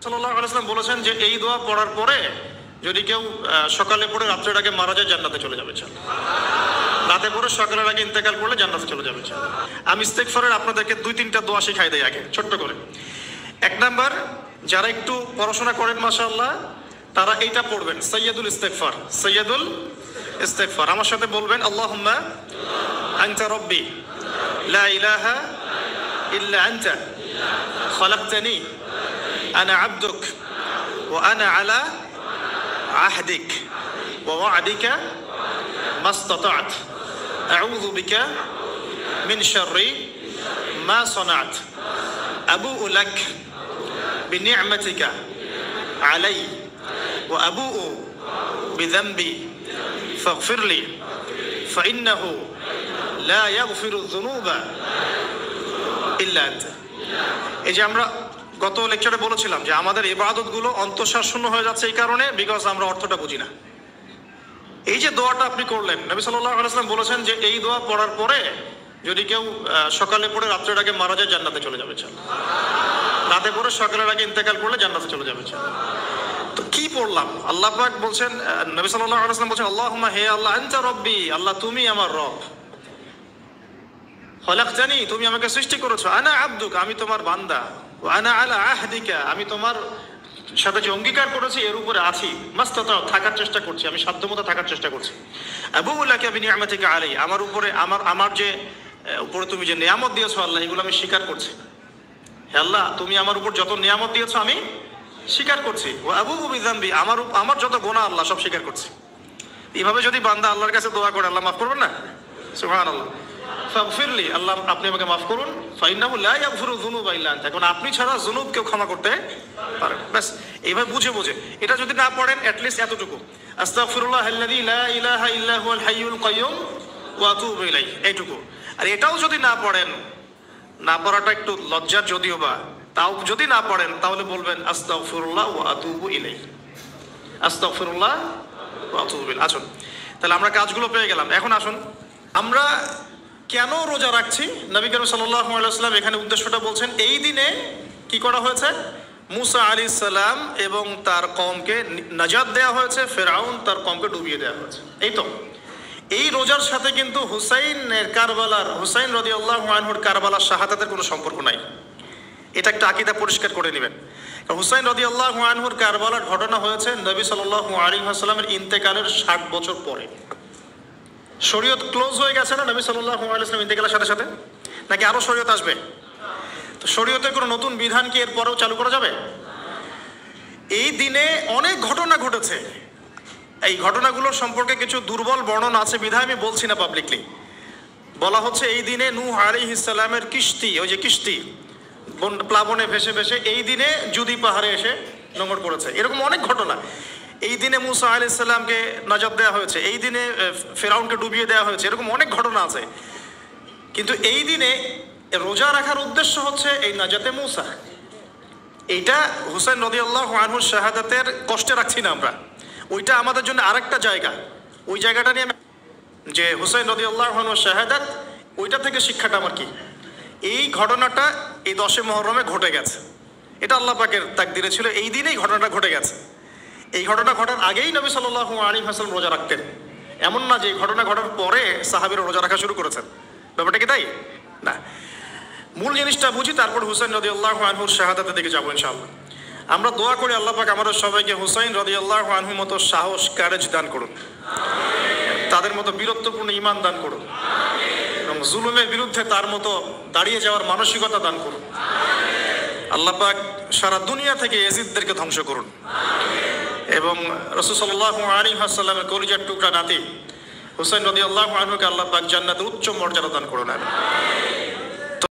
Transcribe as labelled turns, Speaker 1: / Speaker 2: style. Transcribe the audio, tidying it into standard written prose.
Speaker 1: সাল্লাল্লাহু আলাইহি ওয়াসাল্লাম বলেছেন যে এই দোয়া পড়ার পরে যদি কেউ সকালে পড়ে রাত্রের আগে মারা যায় জান্নাতে চলে যাবে। রাতে পড়ে সকালের আগে ইন্তেকাল করলে জান্নাতে চলে যাবে। আমি ইস্তেগফারের আপনাদেরকে 2-3টা দোয়া শিখাই দেই আগে ছোট্ট করে। 1 নাম্বার, যারা একটু পড়াশোনা করেন মাশাআল্লাহ তারা এইটা পড়বেন, সাইয়্যিদুল ইস্তেগফার। সাইয়্যিদুল ইস্তেগফার আমার সাথে বলবেন, আল্লাহুম্মা আনতা রাব্বি লা ইলাহা ইল্লা আনতা খালাকতানি আনা আবদুক ওয়া আনা আলা আহদিক ওয়া ওয়া'দিকা মাসতাতা'ত আউযু বিকা মিন শাররি মা সানা'ত আবুউ লাক বিনি'মাতিকা আলাই ওয়া আবুউ বিযানবি ফাগফির লি ফাইন্নাহু লা ইয়াগফিরু যুনুবা ইল্লা আনতা। এই যে আমরা গত লেকচারে বলেছিলাম যে আমাদের ইবাদতগুলো অন্তঃসার শূন্য হয়ে যাচ্ছে এই কারণে, বিকজ আমরা অর্থটা বুঝি না। এই যে দোয়াটা আপনি করলেন, নবী সাল্লাল্লাহু আলাইহি ওয়াসাল্লাম বলেছেন যে এই দোয়া পড়ার পরে যদি কেউ সকালে পড়ে রাত্রের আগে মারা যায় জান্নাতে চলে যাবে। রাতে পড়ে সকালের আগে ইন্তেকাল করলে জান্নাতে চলে যাবে। তো কি পড়লাম? আল্লাহ পাক বলছেন, নবী সাল্লাল্লাহু আলাইহি ওয়াসাল্লাম বলছেন, আল্লাহুম্মা হে আল্লাহ আনতা রাব্বি, আল্লাহ তুমি আমার রব, খালাকতানি তুমি আমাকে সৃষ্টি করেছো, আনা আবদুক আমি তোমার বান্দা, ওয়া আনা আলা আহদিকা আমি তোমার সাথে যে অঙ্গীকার করেছি এর উপরে আছি, মাসতাতা'তু থাকার চেষ্টা করছি, আমি সাধ্যমতো থাকার চেষ্টা করছি। আবুউ লাকা বিনি'মাতিকা আলাই আমার উপরে আমার যে উপরে তুমি যে নিয়ামত দিয়েছো আল্লাহ এগুলো আমি স্বীকার করছি। হে আল্লাহ তুমি আমার উপর যত নিয়ামত দিয়েছো আমি স্বীকার করছি। ওয়া আবুউ বিযানবি আমার যত গুনাহ আল্লাহ সব স্বীকার করছি। এইভাবে যদি বান্দা আল্লাহর কাছে দোয়া করে আল্লাহ মাফ করবেন না? সুবহানাল্লাহ। ফাগফিরলি আল্লাহ আপনি আমাকে মাফ করুন, ফাইন্নাহু লা ইয়াগফিরু যুনুবা ইল্লা আনতা কারণ আপনি ছাড়া যুনুব কেউ ক্ষমা করতে পারেন। ব্যাস এইভাবে বুঝে এটা যদি না পড়েন অ্যাটলিস্ট এতটুকু, আস্তাগফিরুল্লাহাল্লাযী লা ইলাহা ইল্লা হুয়াল হাইয়ুল কাইয়্যুম ওয়া আতুবু ইলাইহি, এইটুকু। আর এটাও যদি না পড়েন, না পড়াটা একটু লজ্জার যদিও বা, তাও যদি না পড়েন তাহলে বলবেন আস্তাগফিরুল্লাহ ওয়া আতুবু ইলাইহি, আস্তাগফিরুল্লাহ ওয়া আতুবু ইলাইহি। আসুন তাহলে আমরা কাজগুলো পেয়ে গেলাম। এখন আসুন আমরা কেন রোজা রাখছি। নবী করিম সাল্লাল্লাহু আলাইহি ওয়াসাল্লাম এখানে উদ্দেশ্যটা বলছেন, এই দিনে কি করা হয়েছে? মুসা আলাইহিস সালাম এবং তার কওমকে নাজাত দেওয়া হয়েছে, ফেরাউন তার কওমকে ডুবিয়ে দেওয়া হয়েছে। এই তো এই রোজার সাথে কিন্তু হুসাইন রাদিয়াল্লাহু আনহুর কারবালার শাহাদাতের কোনো সম্পর্ক নাই। এটা একটা আকীদা পরিষ্কার করে নেবেন। হুসাইন রাদিয়াল্লাহু আনহুর কারবালার ঘটনা হয়েছে নবী সাল্লাল্লাহু আলাইহি ওয়াসাল্লামের ইন্তেকালের 60 বছর পরে। শরীয়ত ক্লোজ হয়ে গেছে না নবী সাল্লাল্লাহু আলাইহি ওয়াসাল্লাম ইন্তেকালের সাথে সাথে, নাকি আরো শরীয়ত আসবে? তো শরীয়তের কোনো নতুন বিধান কি এরপরেও চালু করা যাবে? এই দিনে অনেক ঘটনা ঘটেছে, এই ঘটনাগুলোর সম্পর্কে কিছু দুর্বল বর্ণনা আছে বিধায় আমি বলছি না পাবলিকলি। বলা হচ্ছে এই দিনে নূহ আলাইহিস সালামের কিস্তি, ওই যে কিস্তি প্লাবনে ভেসে ভেসে এই দিনে জুদি পাহাড়ে এসে নোঙর পড়েছে, এরকম অনেক ঘটনা। এই দিনে মুসা আলাইহিস সালামকে নাজাত দেওয়া হয়েছে, এই দিনে ফেরাউনকে ডুবিয়ে দেওয়া হয়েছে, এরকম অনেক ঘটনা আছে। কিন্তু এই দিনে রোজা রাখার উদ্দেশ্য হচ্ছে এই নাজাতে মুসা। এইটা হুসাইন রাদিয়াল্লাহু আনহুর শাহাদাতের কষ্টে রাখছি না আমরা, ওইটা আমাদের জন্য আরেকটা জায়গা। ওই জায়গাটা নিয়ে যে হুসাইন রাদিয়াল্লাহু আনহুর শাহাদাত, ওইটা থেকে শিক্ষাটা আমার কি? এই ঘটনাটা এই 10 মুহররমে ঘটে গেছে, এটা আল্লাহ পাকের তাকদিরে ছিল, এই দিনেই ঘটনাটা ঘটে গেছে। এই ঘটনা ঘটার আগেই নবী সাল্লাল্লাহু আলাইহি ওয়াসাল্লাম রোজা রাখতেন, এমন না যে ঘটনা ঘটার পরে সাহাবীরা রোজা রাখা শুরু করেছেন। ব্যাপারটা কি তাই না? মূল জিনিসটা বুঝি, তারপর হুসাইন রাদিয়াল্লাহু আনহুর শাহাদাতের দিকে যাবো ইনশাআল্লাহ। আমরা দোয়া করি আল্লাহ পাক আমাদের সবাইকে হুসাইন রাদিয়াল্লাহু আনহুর মতো সাহস, কারেজ দান করুন, তাদের মতো বীরত্বপূর্ণ ঈমান দান করুন, এবং জুলুমের বিরুদ্ধে তার মতো দাঁড়িয়ে যাওয়ার মানসিকতা দান করুন। আল্লাহ পাক সারা দুনিয়া থেকে ইয়াজিদদেরকে ধ্বংস করুন, এবং রাসূল সাল্লাল্লাহু আলাইহি ওয়াসাল্লামের কলিজার টুকরা নাতি হুসাইন রাদিয়াল্লাহু আনহুকে আল্লাহ পাক জান্নাতের উচ্চ মর্যাদা দান করুন।